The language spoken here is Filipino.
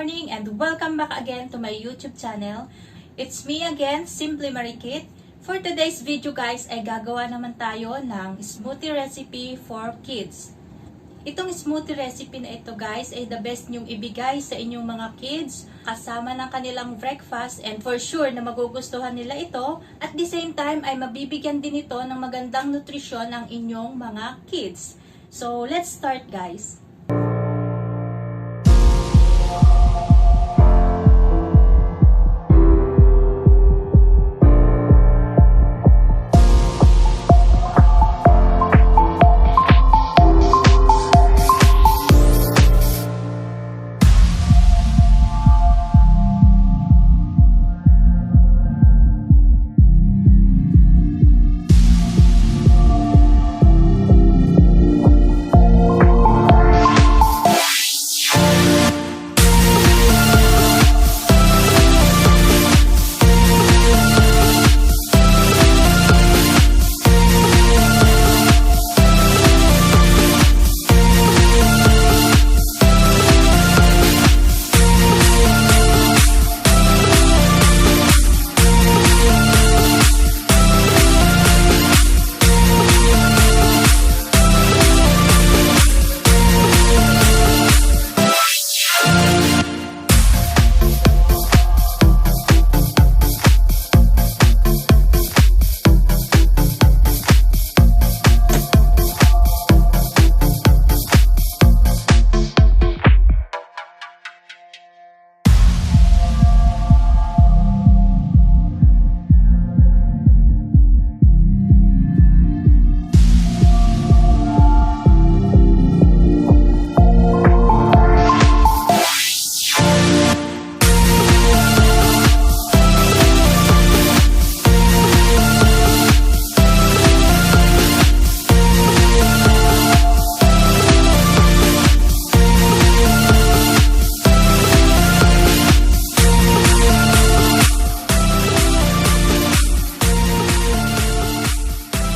morning and welcome back again to my YouTube channel. It's me again, Simply Marikit. For today's video guys ay gagawa naman tayo ng smoothie recipe for kids. Itong smoothie recipe na ito guys ay the best nyong ibigay sa inyong mga kids kasama ng kanilang breakfast and for sure na magugustuhan nila ito. At the same time ay mabibigyan din ito ng magandang nutrisyon ang inyong mga kids. So let's start guys.